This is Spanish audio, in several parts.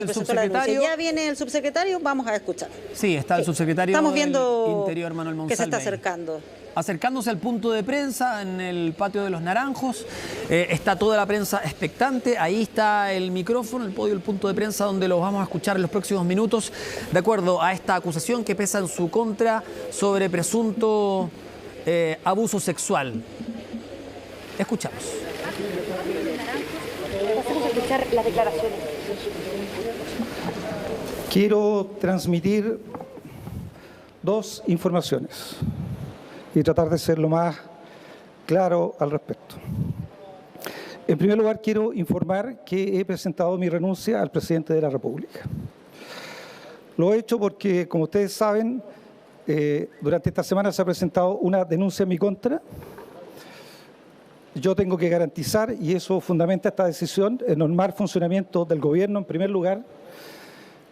El subsecretario. Ya viene el subsecretario, vamos a escuchar. Sí, está el subsecretario Estamos viendo del Interior, Manuel Monsalve. que se está acercando. Acercándose al punto de prensa en el patio de los Naranjos. Está toda la prensa expectante. Ahí está el micrófono, el podio, el punto de prensa donde los vamos a escuchar en los próximos minutos, de acuerdo a esta acusación que pesa en su contra sobre presunto abuso sexual. Escuchamos. Pasemos a escuchar las declaraciones. Quiero transmitir dos informaciones y tratar de ser lo más claro al respecto. En primer lugar, quiero informar que he presentado mi renuncia al presidente de la República. Lo he hecho porque, como ustedes saben, durante esta semana se ha presentado una denuncia en mi contra. Yo tengo que garantizar, y eso fundamenta esta decisión, el normal funcionamiento del gobierno en primer lugar,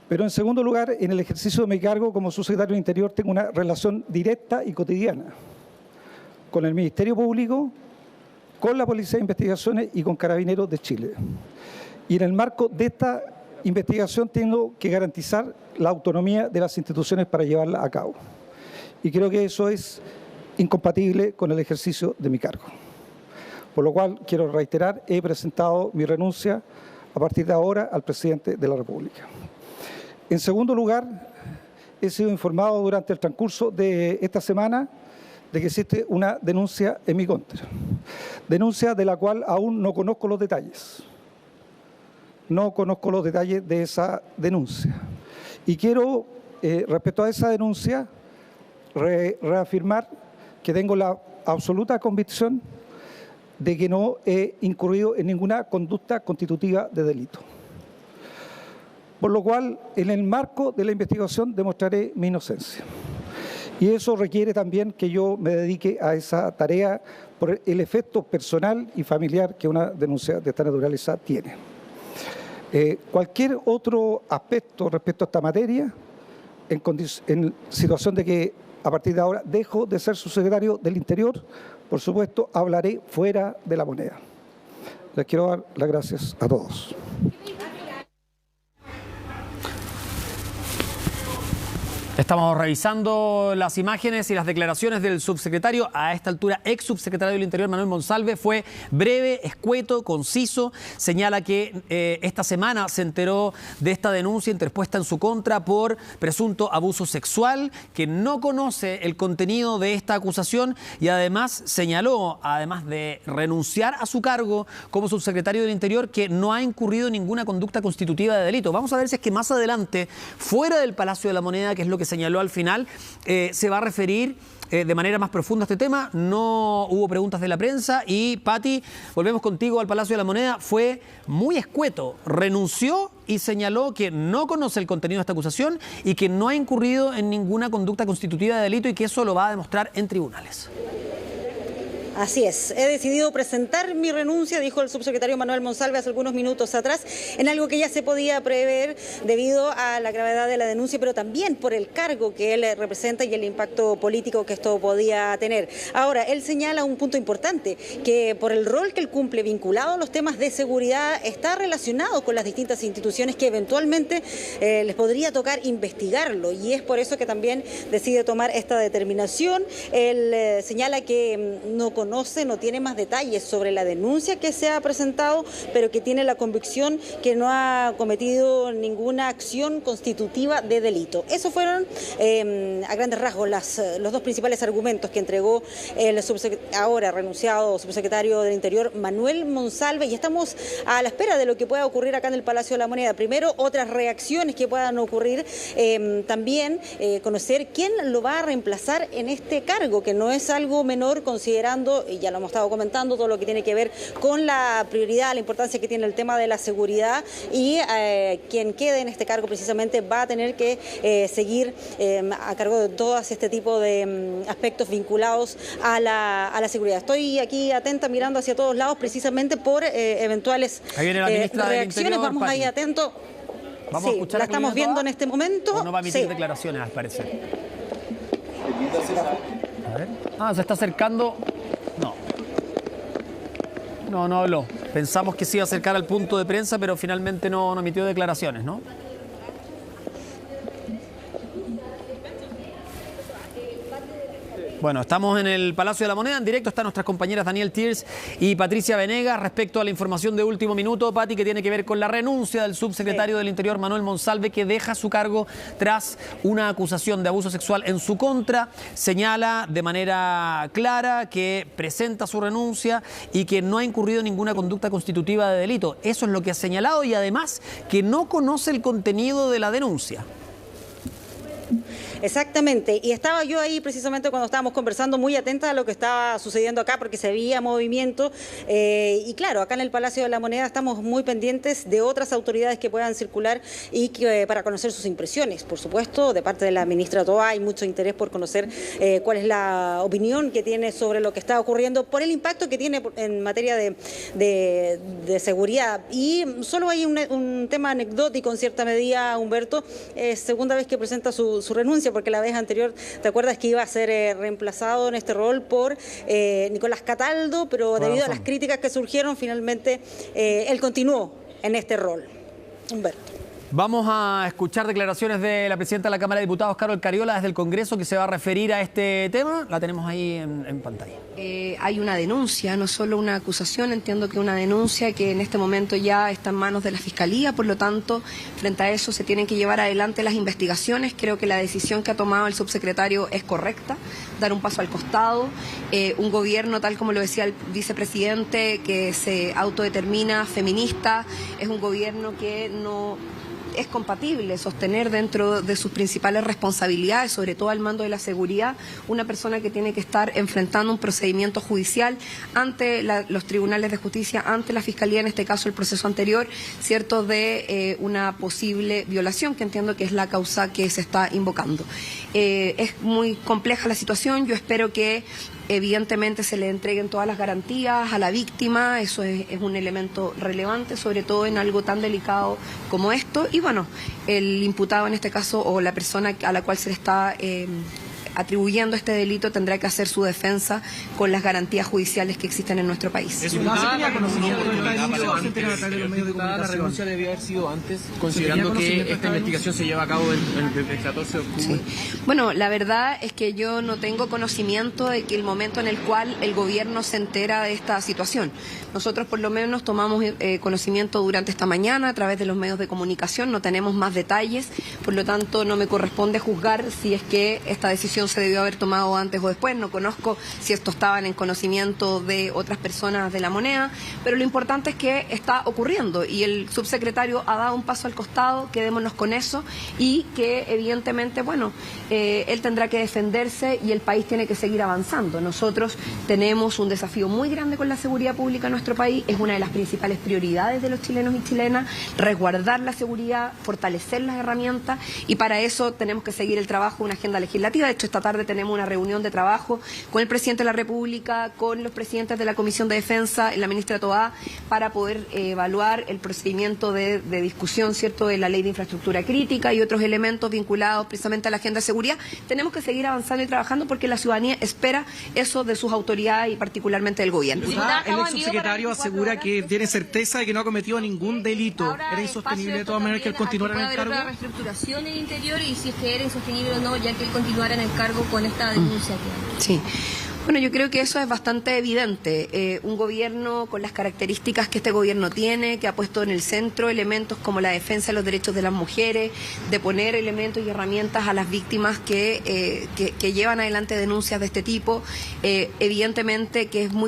pero en segundo lugar, en el ejercicio de mi cargo como subsecretario del Interior tengo una relación directa y cotidiana con el Ministerio Público, con la Policía de Investigaciones y con Carabineros de Chile. Y en el marco de esta investigación tengo que garantizar la autonomía de las instituciones para llevarla a cabo. Y creo que eso es incompatible con el ejercicio de mi cargo. Por lo cual, quiero reiterar, he presentado mi renuncia a partir de ahora al presidente de la República. En segundo lugar, he sido informado durante el transcurso de esta semana de que existe una denuncia en mi contra. Denuncia de la cual aún no conozco los detalles. No conozco los detalles de esa denuncia. Y quiero, respecto a esa denuncia, reafirmar que tengo la absoluta convicción de que no he incurrido en ninguna conducta constitutiva de delito. Por lo cual, en el marco de la investigación demostraré mi inocencia. Y eso requiere también que yo me dedique a esa tarea por el efecto personal y familiar que una denuncia de esta naturaleza tiene. Cualquier otro aspecto respecto a esta materia, en situación de que a partir de ahora dejo de ser subsecretario del Interior, por supuesto, hablaré fuera de la moneda. Les quiero dar las gracias a todos. Estamos revisando las imágenes y las declaraciones del subsecretario, a esta altura ex subsecretario del Interior, Manuel Monsalve. Fue breve, escueto, conciso. Señala que esta semana se enteró de esta denuncia interpuesta en su contra por presunto abuso sexual, que no conoce el contenido de esta acusación y además señaló, además de renunciar a su cargo como subsecretario del Interior, que no ha incurrido en ninguna conducta constitutiva de delito. Vamos a ver si es que más adelante, fuera del Palacio de la Moneda, que es lo que señaló al final, se va a referir de manera más profunda a este tema. No hubo preguntas de la prensa y, Pati, volvemos contigo al Palacio de la Moneda. Fue muy escueto, renunció y señaló que no conoce el contenido de esta acusación y que no ha incurrido en ninguna conducta constitutiva de delito y que eso lo va a demostrar en tribunales. Así es, he decidido presentar mi renuncia, dijo el subsecretario Manuel Monsalve hace algunos minutos atrás, en algo que ya se podía prever debido a la gravedad de la denuncia, pero también por el cargo que él representa y el impacto político que esto podía tener. Ahora, él señala un punto importante, que por el rol que él cumple vinculado a los temas de seguridad, está relacionado con las distintas instituciones que eventualmente les podría tocar investigarlo, y es por eso que también decide tomar esta determinación. Él señala que no tiene más detalles sobre la denuncia que se ha presentado, pero que tiene la convicción que no ha cometido ninguna acción constitutiva de delito. Esos fueron, a grandes rasgos, los dos principales argumentos que entregó el ahora renunciado subsecretario del Interior, Manuel Monsalve, y estamos a la espera de lo que pueda ocurrir acá en el Palacio de la Moneda. Primero, otras reacciones que puedan ocurrir, también conocer quién lo va a reemplazar en este cargo, que no es algo menor considerando, y ya lo hemos estado comentando, todo lo que tiene que ver con la prioridad, la importancia que tiene el tema de la seguridad, y quien quede en este cargo precisamente va a tener que seguir a cargo de todo este tipo de aspectos vinculados a la seguridad. Estoy aquí atenta, mirando hacia todos lados, precisamente por eventuales reacciones. Vamos ahí atentos. Vamos a escuchar, la estamos viendo en este momento. ¿O no va a emitir declaraciones, al parecer? A ver. Se está acercando. No. No habló. Pensamos que se iba a acercar al punto de prensa, pero finalmente no emitió declaraciones, ¿no? Bueno, estamos en el Palacio de la Moneda, en directo están nuestras compañeras Daniel Thiers y Patricia Venegas respecto a la información de último minuto, Pati, que tiene que ver con la renuncia del subsecretario del Interior, Manuel Monsalve, que deja su cargo tras una acusación de abuso sexual en su contra. Señala de manera clara que presenta su renuncia y que no ha incurrido en ninguna conducta constitutiva de delito. Eso es lo que ha señalado y además que no conoce el contenido de la denuncia. Exactamente, y estaba yo ahí precisamente cuando estábamos conversando muy atenta a lo que estaba sucediendo acá porque se veía movimiento y claro, acá en el Palacio de la Moneda estamos muy pendientes de otras autoridades que puedan circular y que, para conocer sus impresiones. Por supuesto, de parte de la ministra Toá hay mucho interés por conocer cuál es la opinión que tiene sobre lo que está ocurriendo por el impacto que tiene en materia de seguridad. Y solo hay un tema anecdótico en cierta medida, Humberto, segunda vez que presenta su renuncia, porque la vez anterior, ¿te acuerdas que iba a ser reemplazado en este rol por Nicolás Cataldo? Pero debido a las críticas que surgieron, finalmente él continuó en este rol. Humberto. Vamos a escuchar declaraciones de la presidenta de la Cámara de Diputados, Carol Cariola, desde el Congreso, que se va a referir a este tema. La tenemos ahí en pantalla. Hay una denuncia, no solo una acusación, entiendo que una denuncia que en este momento ya está en manos de la Fiscalía, por lo tanto, frente a eso se tienen que llevar adelante las investigaciones. Creo que la decisión que ha tomado el subsecretario es correcta, dar un paso al costado. Un gobierno, tal como lo decía el vicepresidente, que se autodetermina feminista, es un gobierno que no es compatible sostener dentro de sus principales responsabilidades, sobre todo al mando de la seguridad, una persona que tiene que estar enfrentando un procedimiento judicial ante los tribunales de justicia, ante la Fiscalía, en este caso el proceso anterior, cierto, de una posible violación, que entiendo que es la causa que se está invocando. Es muy compleja la situación, yo espero que evidentemente se le entreguen todas las garantías a la víctima, eso es un elemento relevante, sobre todo en algo tan delicado como esto. Y bueno, el imputado en este caso, o la persona a la cual se le está atribuyendo este delito, tendrá que hacer su defensa con las garantías judiciales que existen en nuestro país. ¿La renuncia debía haber sido antes, considerando que esta investigación se lleva a cabo el 14 de octubre? Sí. Bueno, la verdad es que yo no tengo conocimiento de que el momento en el cual el gobierno se entera de esta situación. Nosotros por lo menos tomamos conocimiento durante esta mañana a través de los medios de comunicación, no tenemos más detalles, por lo tanto no me corresponde juzgar si es que esta decisión se debió haber tomado antes o después. No conozco si esto estaban en conocimiento de otras personas de la Moneda, pero lo importante es que está ocurriendo y el subsecretario ha dado un paso al costado, quedémonos con eso, y que evidentemente, bueno, él tendrá que defenderse y el país tiene que seguir avanzando. Nosotros tenemos un desafío muy grande con la seguridad pública en nuestro país, es una de las principales prioridades de los chilenos y chilenas, resguardar la seguridad, fortalecer las herramientas, y para eso tenemos que seguir el trabajo de una agenda legislativa. De hecho, esta tarde tenemos una reunión de trabajo con el presidente de la República, con los presidentes de la Comisión de Defensa y la ministra Toá, para poder evaluar el procedimiento de discusión, ¿cierto?, de la Ley de Infraestructura Crítica y otros elementos vinculados precisamente a la agenda de seguridad. Tenemos que seguir avanzando y trabajando porque la ciudadanía espera eso de sus autoridades y particularmente del gobierno. El ex subsecretario asegura que tiene certeza de que no ha cometido ningún delito. ¿Era insostenible de todas maneras que él continuara en el cargo? ¿Puede haber una reestructuración en el interior y si es que era insostenible o no, ya que él continuara en el cargo con esta denuncia que hay? Sí. Bueno, yo creo que eso es bastante evidente. Un gobierno con las características que este gobierno tiene, que ha puesto en el centro elementos como la defensa de los derechos de las mujeres, de poner elementos y herramientas a las víctimas que llevan adelante denuncias de este tipo, evidentemente que es muy